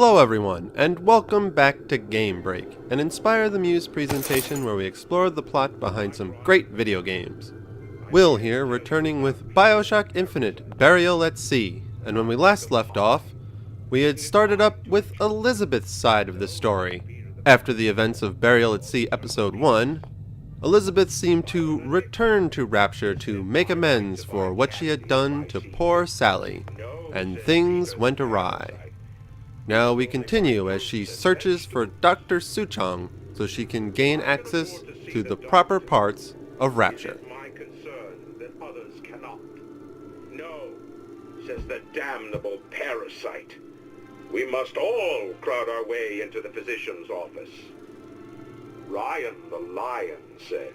Hello everyone, and welcome back to Game Break, an Inspire the Muse presentation where we explore the plot behind some great video games. Will here, returning with BioShock Infinite, Burial at Sea, and when we last left off, we had started up with Elizabeth's side of the story. After the events of Burial at Sea Episode 1, Elizabeth seemed to return to Rapture to make amends for what she had done to poor Sally, and things went awry. Now we continue as she searches for Dr. Suchong so she can gain access to the proper parts of Rapture. It is my concern that others cannot. No, says the damnable parasite. We must all crowd our way into the physician's office. Ryan the lion says,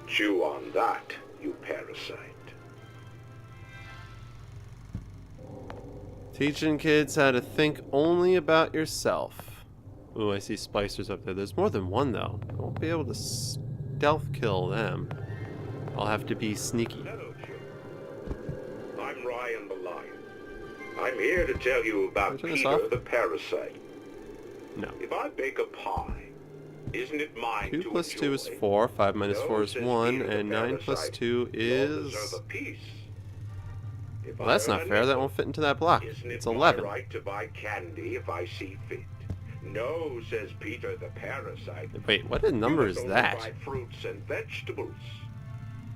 chew on that, you parasite. Teaching kids how to think only about yourself. Ooh, I see splicers up there. There's more than one, though. I won't be able to stealth kill them. I'll have to be sneaky. Hello, children. I'm Ryan the lion. I'm here to tell you about Can I turn this Peter off? the parasite. No. If I bake a pie, isn't it mine 2 to plus 2 is enjoy? 4, 5 minus No, 4 is says 1, Peter the and 9 plus parasite. 2 You all is... deserve a piece. If Well, I that's earn not a fair. That nickel, won't fit into that block. Isn't It's it 11. my right to buy candy if I see fit? No, says Peter the parasite. Wait, what number You is must only that? buy fruits and vegetables.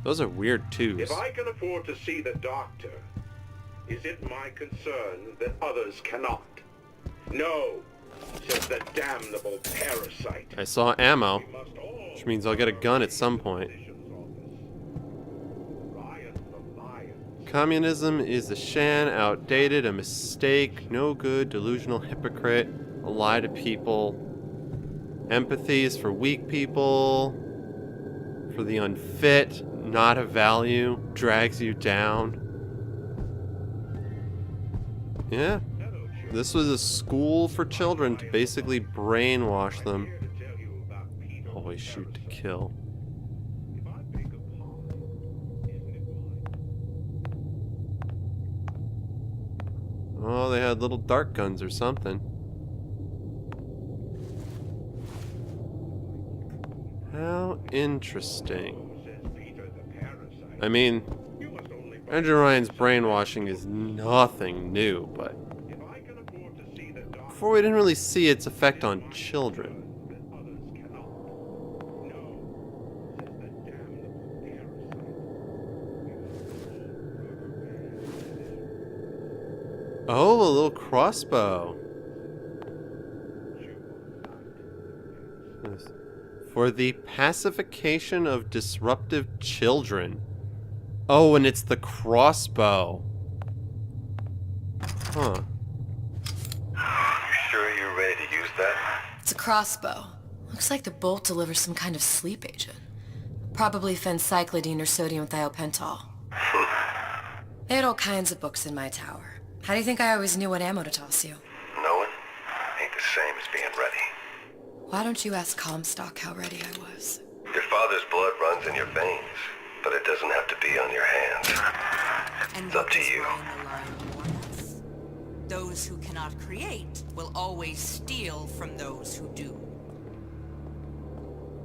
Those are weird 2s. If I can afford to see the doctor, is it my concern that others cannot? No, says the damnable parasite. I saw ammo, We must all which means I'll get a gun at some point. Ryan the lion. Communism is a shan, outdated, a mistake, no good, delusional hypocrite, a lie to people. Empathy is for weak people, for the unfit, not of value, drags you down. Yeah, this was a school for children to basically brainwash them. Here to tell you about Peter Always the shoot to parasite. kill. If I bake a pie, isn't it mine? Oh, they had little dart guns or something. How interesting. Says Peter the parasite. I mean, You must only buy Andrew Ryan's brainwashing is nothing new, but if I can afford to see the doctor. before we didn't really see its effect on children. That others cannot. No, says the damnable parasite. Oh, a little crossbow. Yes. For the pacification of disruptive children. Oh, and it's the crossbow. Huh. You sure you're ready to use that? It's a crossbow. Looks like the bolt delivers some kind of sleep agent. Probably phencyclidine or sodium thiopental. They had all kinds of books in my tower. How do you think I always knew what ammo to toss you? Knowing ain't the same as being ready. Why don't you ask Comstock how ready I was? Your father's blood runs in your veins, but it doesn't have to be on your hands. And It's up what to does you. Ryan the lion warn us? Those who cannot create will always steal from those who do.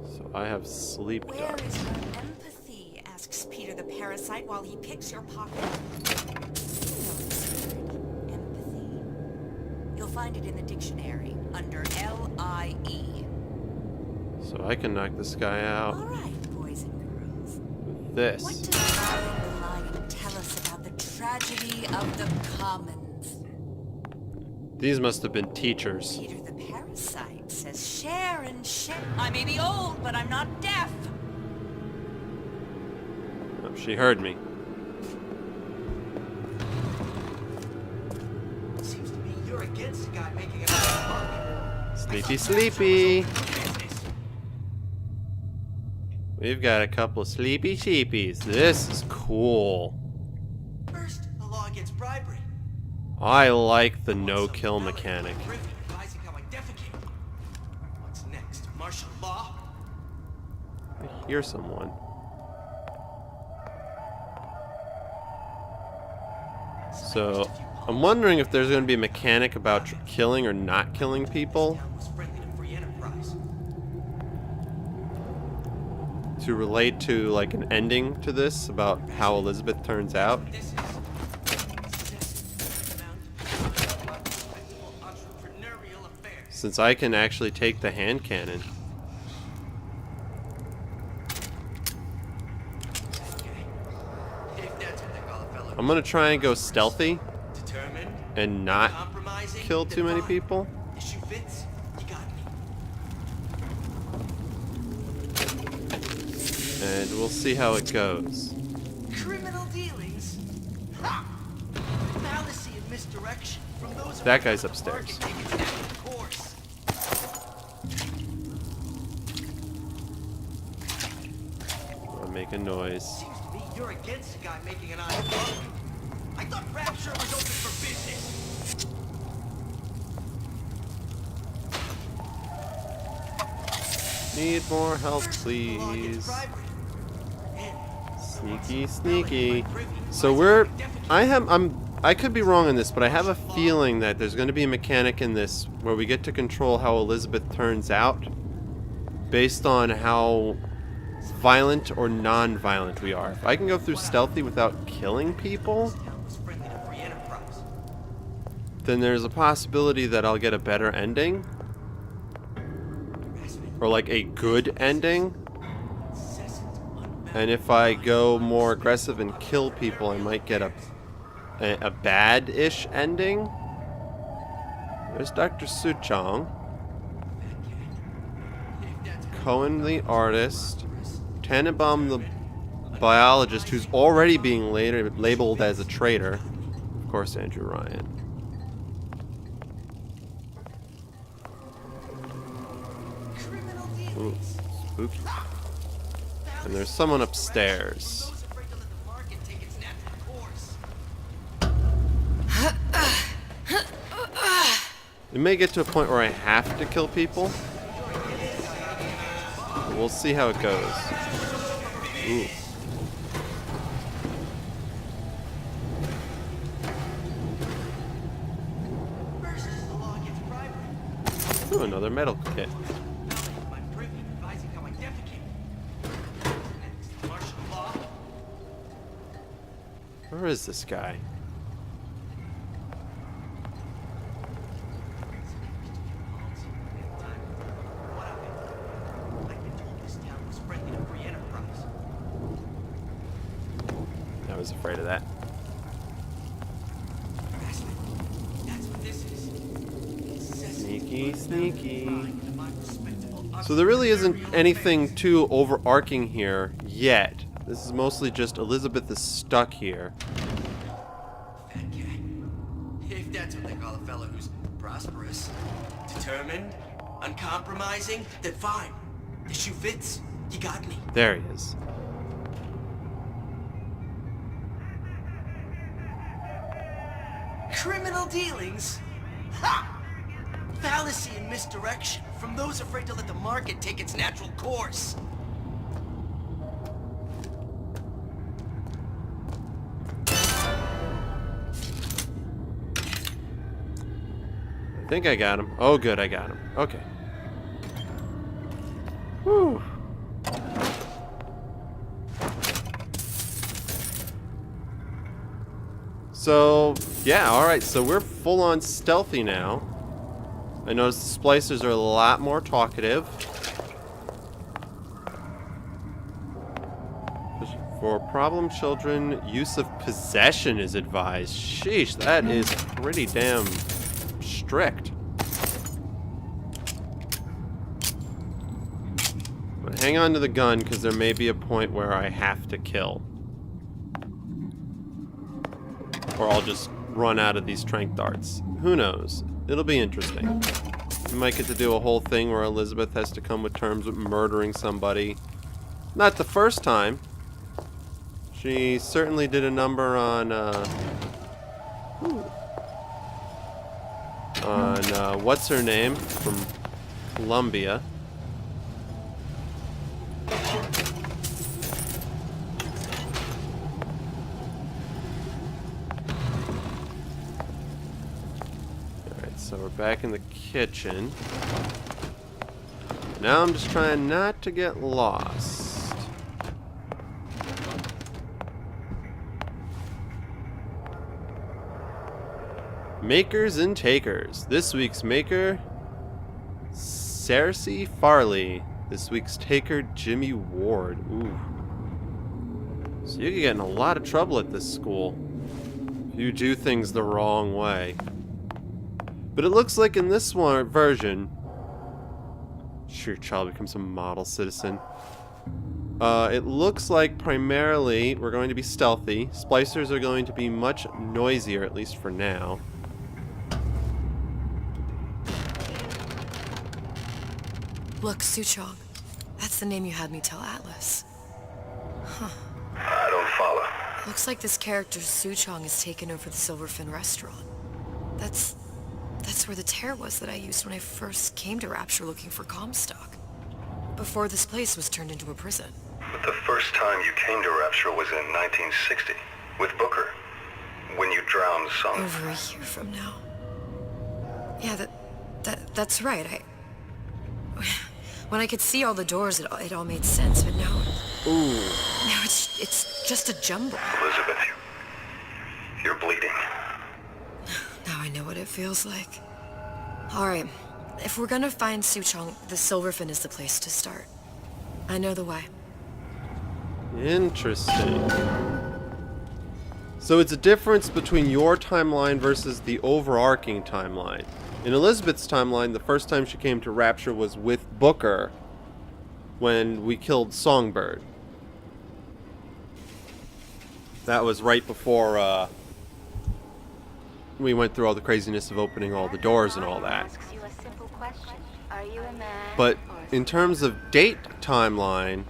So I have sleep Where dart. is your empathy? Asks Peter the parasite while he picks your pocket. You know this word, empathy. You'll find it in the dictionary under L-I-E. So I can knock this guy out All right, boys and girls. with What this. does Ryan the lion tell us about the tragedy of the commons? These must have been teachers. Peter the parasite says share and share. I may be old, but I'm not deaf. Oh, she heard me. Seems to me you're against a guy making a buck. Sleepy, sleepy. We've got a couple of sleepy sheepies. This is cool. First, a law against bribery. I like the no-kill mechanic. Advising how I defecate. What's next? Martial law? I hear someone. So I'm wondering if there's going to be a mechanic about killing or not killing people Town was friendly to free enterprise. to relate to like an ending to this about how Elizabeth turns out. This is excessive amount of respectable entrepreneurial affairs. Since I can actually take the hand cannon. If that's what they call a fellow I'm going to try and go stealthy determined, and not compromising, kill too many fine. people. Issue fits, you got me. And we'll see how it goes. Criminal dealings. Ha! Fallacy and misdirection from those That around guy's the upstairs. market take its natural course. I'll make a noise. Seems to me you're against a guy making an honest buck. I thought Rapture was open for business. Need more help, First, the law gets please. bribery. And Sneaky, sneaky. So I could be wrong on this, but I have a feeling that there's going to be a mechanic in this where we get to control how Elizabeth turns out based on how violent or non-violent we are. If I can go through stealthy without killing people, town was friendly to free enterprise. then there's a possibility that I'll get a better ending. Or like a good ending. And if I go more aggressive and kill people, I might get a bad-ish ending. There's Dr. Suchong. Cohen the artist. Tannenbaum the biologist, who's already being later labeled as a traitor. Of course, Andrew Ryan. Ooh, spooky. And there's someone upstairs. Those afraid to let the market take its natural course. It may get to a point where I have to kill people. But we'll see how it goes. Ooh. First, the law gets bribery. Ooh, another metal kit. My privy advising how I defecate. Next, martial law. Where is this guy? What of it? I've been told this town was friendly to free enterprise. I was afraid of that. Harassment. That's what this is. Incessant Sneaky, sneaky. crime to my respectable So there really isn't entrepreneurial anything affairs. too overarching here yet. This is mostly just Elizabeth is stuck here. Fat cat. If that's what they call a fellow who's prosperous, determined, uncompromising, then fine. The shoe fits. You got me. There he is. Criminal dealings? Ha! Fallacy and misdirection from those afraid to let the market take its natural course. I think I got him. Oh, good, I got him. Okay. Whew. So, yeah, alright, so we're full on stealthy now. I noticed the splicers are a lot more talkative. For problem children, use of possession is advised. Sheesh, that is pretty damn strict. But hang on to the gun, because there may be a point where I have to kill. Or I'll just run out of these tranq darts. Who knows? It'll be interesting. We might get to do a whole thing where Elizabeth has to come with terms with murdering somebody. Not the first time. She certainly did a number on, what's her name from Colombia. so we're back in the kitchen. Now I'm just trying not to get lost. Makers and takers. This week's maker, Cersei Farley. This week's taker, Jimmy Ward. Ooh. So you can get in a lot of trouble at this school if you do things the wrong way. But it looks like in this one version, sure, your child becomes a model citizen. It looks like primarily we're going to be stealthy. Splicers are going to be much noisier, at least for now. Look, Suchong. That's the name you had me tell Atlas. Huh. I don't follow. Looks like this character, Suchong, has taken over the Silverfin restaurant. That's where the tear was that I used when I first came to Rapture looking for Comstock. Before this place was turned into a prison. But the first time you came to Rapture was in 1960, with Booker, when you drowned some... Over a year from now. Yeah, that's right. When I could see all the doors, it all made sense, but now... Ooh. Now it's just a jumble. Elizabeth, you're bleeding. Now I know what it feels like. Alright, if we're gonna find Suchong, the Silverfin is the place to start. I know the way. Interesting. So it's a difference between your timeline versus the overarching timeline. In Elizabeth's timeline, the first time she came to Rapture was with Booker when we killed Songbird. That was right before we went through all the craziness of opening all the doors and all that. But in terms of date timeline,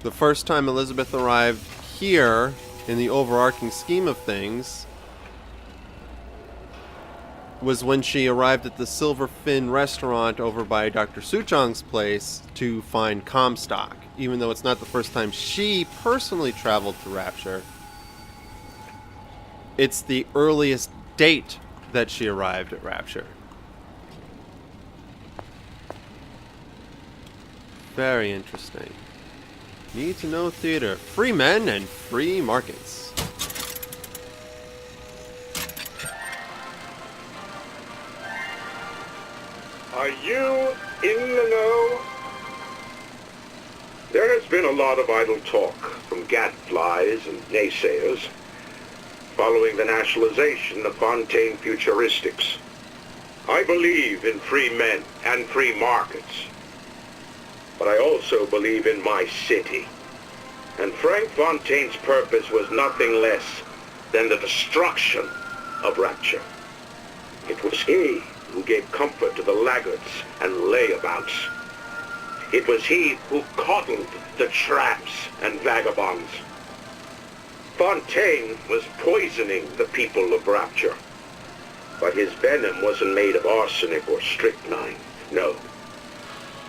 the first time Elizabeth arrived here in the overarching scheme of things was when she arrived at the Silverfin restaurant over by Dr. Suchong's place to find Comstock. Even though it's not the first time she personally traveled to Rapture, it's the earliest date that she arrived at Rapture. Very interesting. Need to know theater. Free men and free markets. Are you in the know? There has been a lot of idle talk from gadflies and naysayers following the nationalization of Fontaine Futuristics. I believe in free men and free markets, but I also believe in my city. And Frank Fontaine's purpose was nothing less than the destruction of Rapture. It was he who gave comfort to the laggards and layabouts. It was he who coddled the tramps and vagabonds. Fontaine was poisoning the people of Rapture, but his venom wasn't made of arsenic or strychnine. No,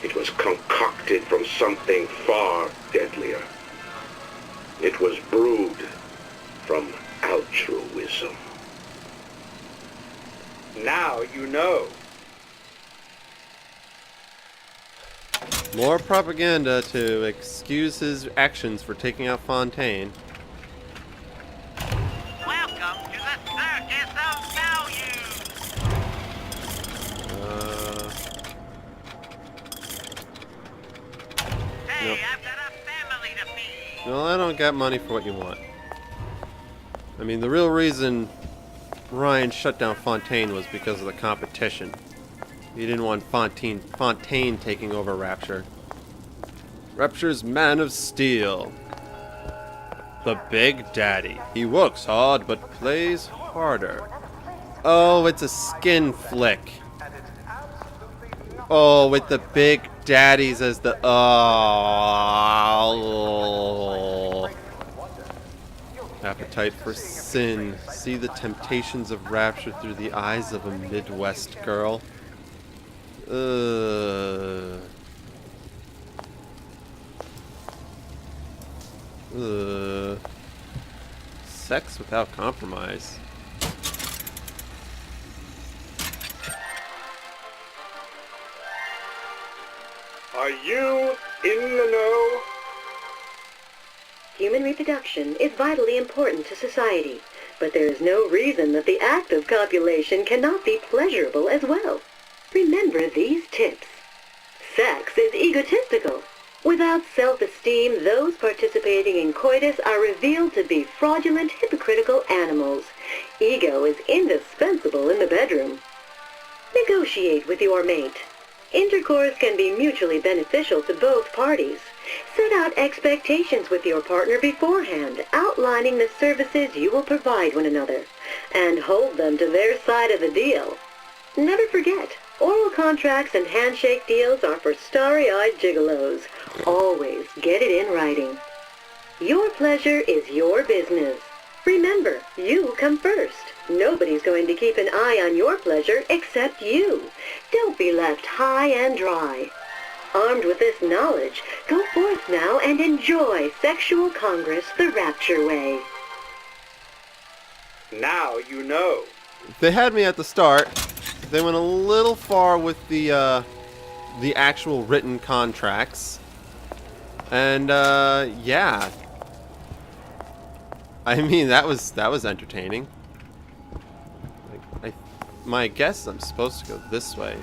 it was concocted from something far deadlier. It was brewed from altruism. Now you know. More propaganda to excuse his actions for taking out Fontaine. Welcome to the Circus of Values! Hey, Nope. I've got a family to feed! No, I don't got money for what you want. I mean, the real reason Ryan shut down Fontaine was because of the competition. He didn't want Fontaine taking over Rapture. Rapture's Man of Steel. The Big Daddy. He works hard but plays harder. Oh, it's a skin flick. Oh, with the Big Daddies as the... Oh. Appetite for sin. See the temptations of Rapture through the eyes of a Midwest girl. Sex without compromise. Are you in the know? Human reproduction is vitally important to society, but there is no reason that the act of copulation cannot be pleasurable as well. Remember these tips. Sex is egotistical. Without self-esteem, those participating in coitus are revealed to be fraudulent, hypocritical animals. Ego is indispensable in the bedroom. Negotiate with your mate. Intercourse can be mutually beneficial to both parties. Set out expectations with your partner beforehand, outlining the services you will provide one another, and hold them to their side of the deal. Never forget, oral contracts and handshake deals are for starry-eyed gigolos. Always get it in writing. Your pleasure is your business. Remember, you come first. Nobody's going to keep an eye on your pleasure except you. Don't be left high and dry. Armed with this knowledge, go forth now and enjoy Sexual Congress the Rapture way. Now you know. They had me at the start. They went a little far with the actual written contracts. And yeah. I mean, that was entertaining. My guess I'm supposed to go this way.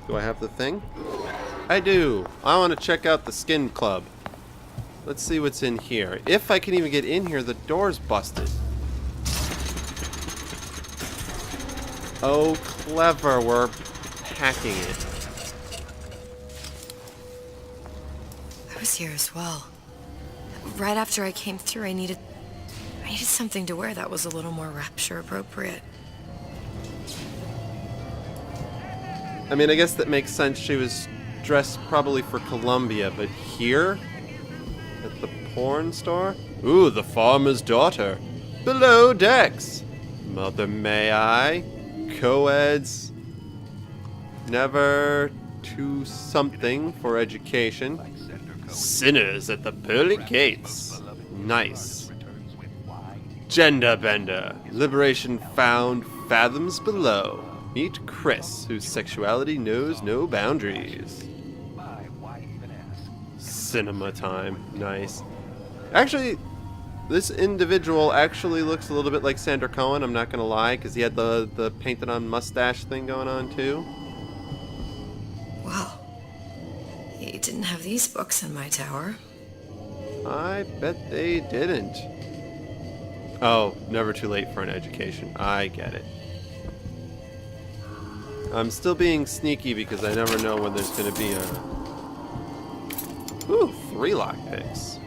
Do I have the thing? I do. I want to check out the skin club. Let's see what's in here. If I can even get in here, the door's busted. Oh, clever. We're hacking it. I was here as well. Right after I came through, I needed something to wear that was a little more Rapture appropriate. I mean, I guess that makes sense. She was dressed probably for Columbia, but here? At the porn store? Ooh, the farmer's daughter. Below decks. Mother, may I? Co-eds. Never to something for education. Sinners at the pearly gates. Nice. Gender bender. Liberation found fathoms below. Meet Chris, whose sexuality knows no boundaries. Cinema time. Nice. Actually, this individual actually looks a little bit like Sandra Cohen, I'm not going to lie, because he had the painted on mustache thing going on too. Well, you didn't have these books in my tower. I bet they didn't. Oh, never too late for an education. I get it. I'm still being sneaky because I never know when there's going to be a... Ooh, 3 lockpicks.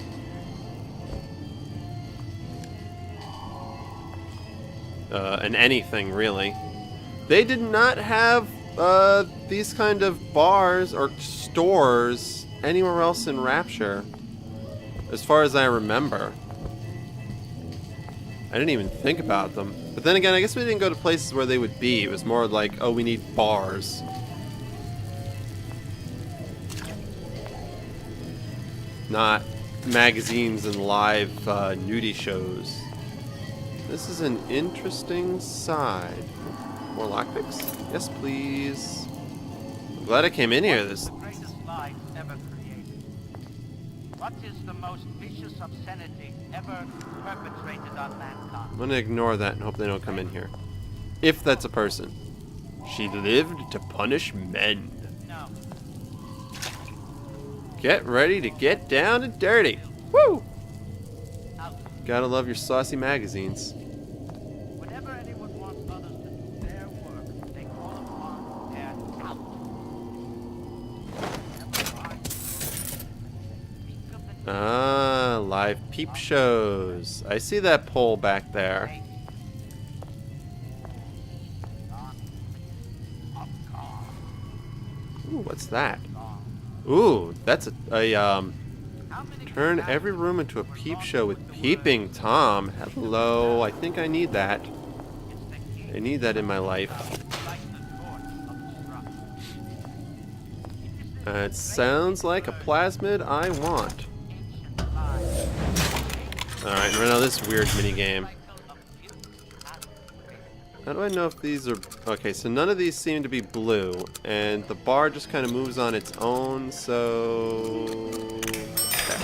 And anything, really. They did not have these kind of bars or stores anywhere else in Rapture, as far as I remember. I didn't even think about them. But then again, I guess we didn't go to places where they would be. It was more like, oh, we need bars. Not magazines and live nudie shows. This is an interesting side. More lockpicks? Yes, please. I'm glad I came in here. The greatest lie ever created. What is the most vicious obscenity ever perpetrated on mankind? I'm gonna ignore that and hope they don't come in here. If that's a person. She lived to punish men. No. Get ready to get down and dirty. Woo! Out. Gotta love your saucy magazines. Whenever anyone wants others to do their work, they call upon their out. Ah, live peep shows. I see that pole back there. Ooh, what's that? Ooh, that's a turn every room into a peep show with Peeping Tom. Hello, I think I need that. I need that in my life. It sounds like a plasmid I want. Alright, run out of this weird minigame. How do I know if these are... Okay, so none of these seem to be blue, and the bar just kind of moves on its own, so... Okay.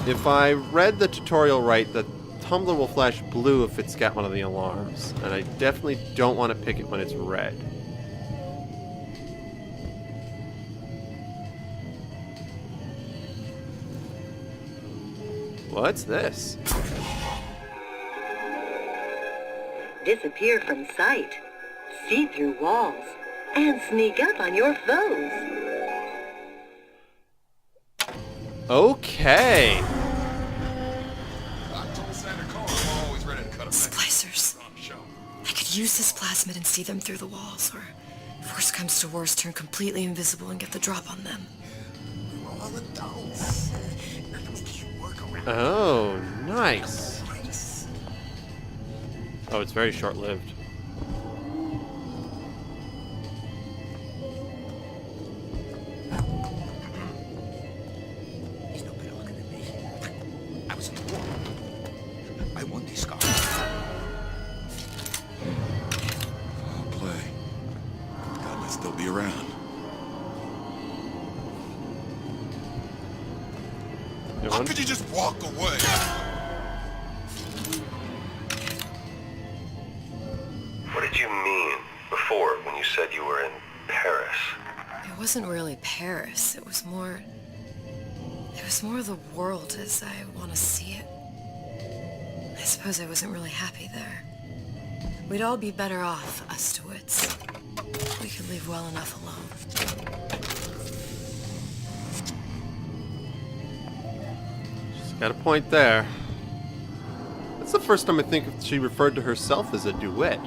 If I read the tutorial right, the tumbler will flash blue if it's got one of the alarms, and I definitely don't want to pick it when it's red. What's this? Disappear from sight, see through walls, and sneak up on your foes. Okay. Splicers. I could use this plasmid and see them through the walls, or if worst comes to worst, turn completely invisible and get the drop on them. We're all adults. We can't work around. Oh, nice. Oh, it's very short-lived. He's no better looking than me. I was in the war. I won these scars. I'll play. God might still be around. How could you just walk away? What did you mean before when you said you were in Paris? It wasn't really Paris. It was more the world as I want to see it. I suppose I wasn't really happy there. We'd all be better off, us DeWitts. We could leave well enough alone. She's got a point there. That's the first time I think she referred to herself as a duet.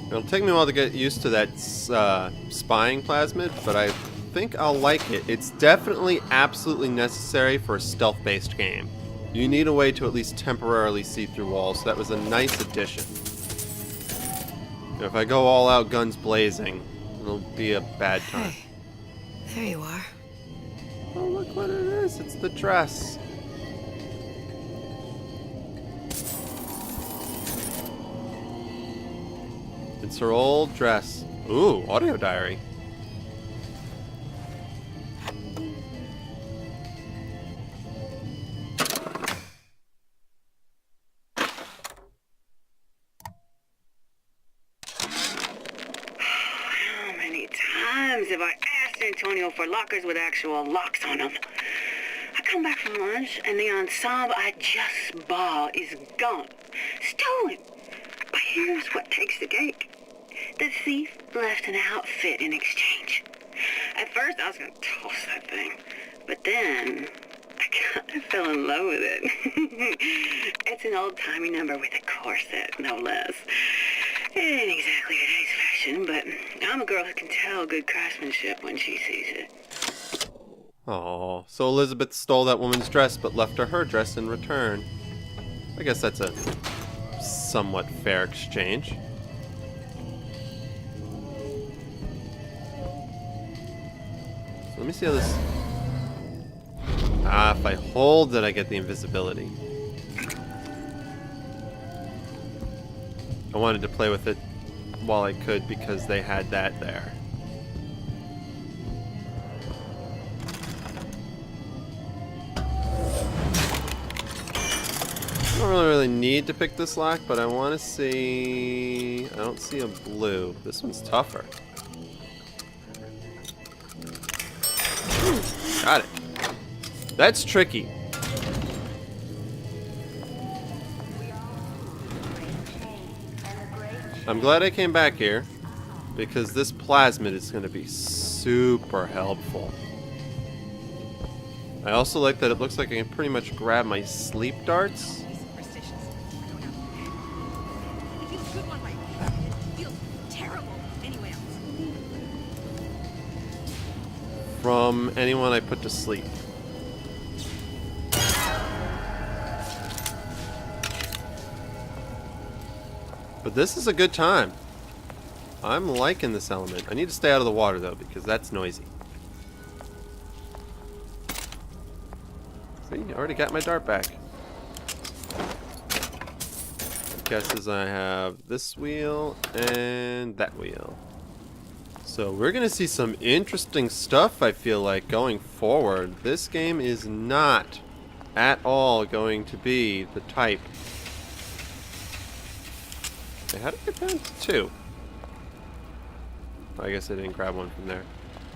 It'll take me a while to get used to that spying plasmid, but I think I'll like it. It's definitely absolutely necessary for a stealth-based game. You need a way to at least temporarily see through walls, so that was a nice addition. If I go all out guns blazing, it'll be a bad time. Hey, there you are. Oh, look what it is. It's the dress. It's her old dress. Ooh, audio diary. How many times have I asked Antonio for lockers with actual locks on them? I come back from lunch and the ensemble I just bought is gone. Stolen. But here's what takes the cake. The thief left an outfit in exchange. At first I was going to toss that thing, but then I kind of fell in love with it. It's an old-timey number with a corset, no less. It ain't exactly today's fashion, but I'm a girl who can tell good craftsmanship when she sees it. Oh, so Elizabeth stole that woman's dress but left her dress in return. I guess that's a somewhat fair exchange. So let me see how this... Ah, if I hold it, I get the invisibility. I wanted to play with it while I could because they had that there. I don't really need to pick this lock, but I want to see... I don't see a blue. This one's tougher. Got it. That's tricky. I'm glad I came back here, because this plasmid is going to be super helpful. I also like that it looks like I can pretty much grab my sleep darts. From anyone I put to sleep. But this is a good time. I'm liking this element. I need to stay out of the water though, because that's noisy. See, I already got my dart back. Guesses I have this wheel and that wheel. So we're gonna see some interesting stuff, I feel like, going forward. This game is not at all going to be the type. Hey, how did I get down to 2? I guess I didn't grab one from there.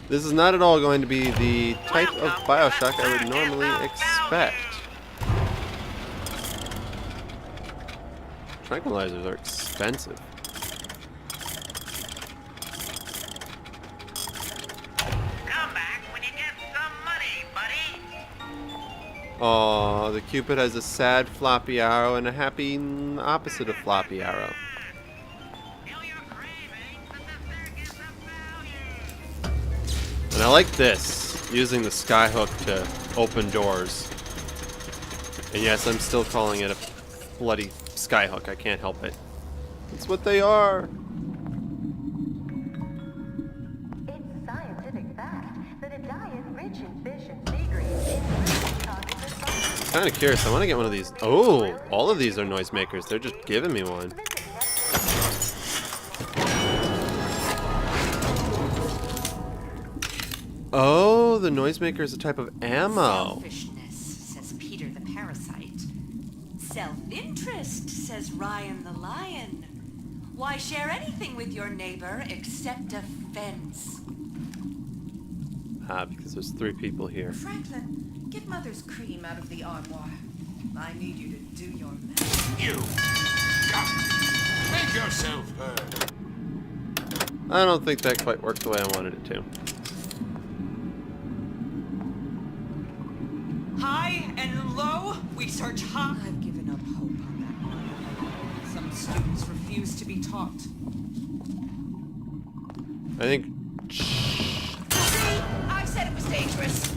This is not at all going to be the type of BioShock I would normally expect. Tranquilizers are expensive. Come back when you get some money, buddy. Aw, the Cupid has a sad floppy arrow and a happy opposite of floppy arrow. Feel your cravings, but the circus of value. And I like this, using the skyhook to open doors. And yes, I'm still calling it a bloody skyhook. I can't help it. It's what they are. It's scientific fact that a diet rich in fish and sea greens causes insomnia. Kind of curious. I want to get one of these. Oh, all of these are noisemakers. They're just giving me one. Oh, the noisemaker is a type of ammo. Selfishness, says Peter the Parasite. Self-interest, says Ryan the Lion. Why share anything with your neighbor except a fence? Ah, because there's 3 people here. Franklin, get Mother's cream out of the armoire. I need you to do your math. You! Make yourself heard. I don't think that quite worked the way I wanted it to. High and low, we search high. I've given up hope on that one. Some students refuse to be taught. I think... I said it was dangerous.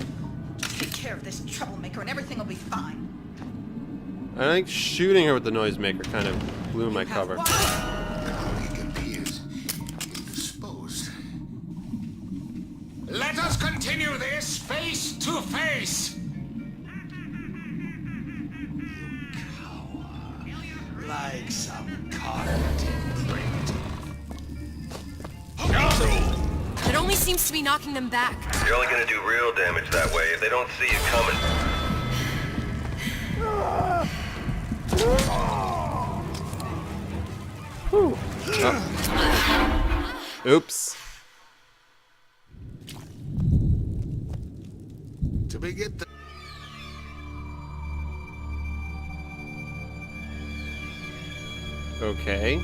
Just take care of this troublemaker and everything will be fine. I think shooting her with the noisemaker kind of blew my cover. All he can be is indisposed. Let us continue this face to face. You cower like some cognitive primitive. It only seems to be knocking them back. You're only gonna do real damage that way if they don't see you coming. Whew. Oh. Oops. To begin the Okay.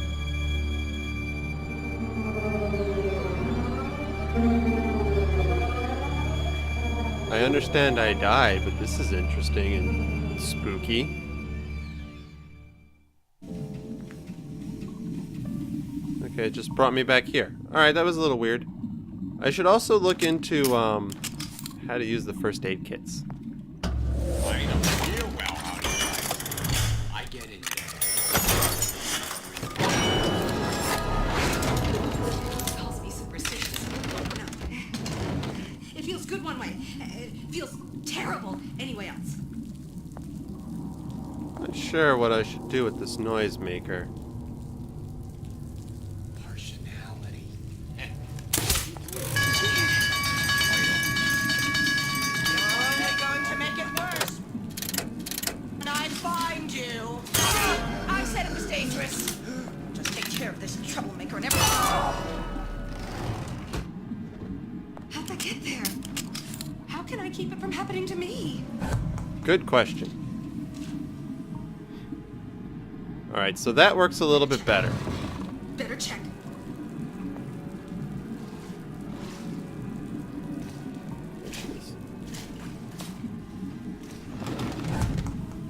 I understand I died, but this is interesting and spooky. Okay, it just brought me back here. Alright, that was a little weird. I should also look into, how to use the first aid kits. I don't hear well how to fight. I get in there. Calls me superstitious. No. It feels good one way. It feels terrible anyway else. Not sure what I should do with this noisemaker. Personality. You're going to make it worse. And I find you. I said it was dangerous. Just take care of this troublemaker and everything. How'd that get there? How can I keep it from happening to me? Good question. Alright, so that works a little bit better. Better check.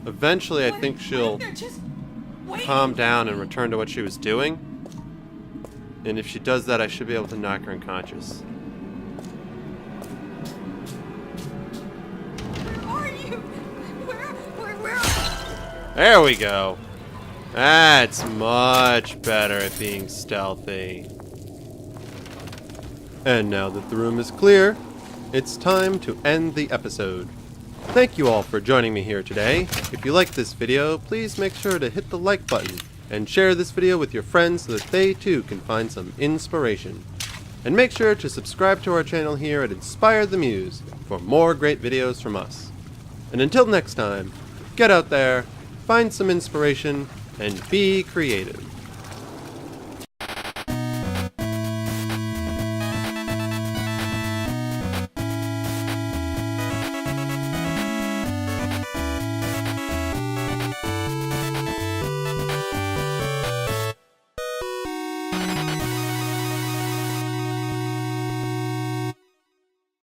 Eventually, I think she'll They're just waiting. calm down and return to what she was doing. And if she does that, I should be able to knock her unconscious. Where are you? Where are you? There we go. That's much better at being stealthy. And now that the room is clear, it's time to end the episode. Thank you all for joining me here today. If you liked this video, please make sure to hit the like button and share this video with your friends so that they too can find some inspiration. And make sure to subscribe to our channel here at Inspire the Muse for more great videos from us. And until next time, get out there, find some inspiration, and be creative.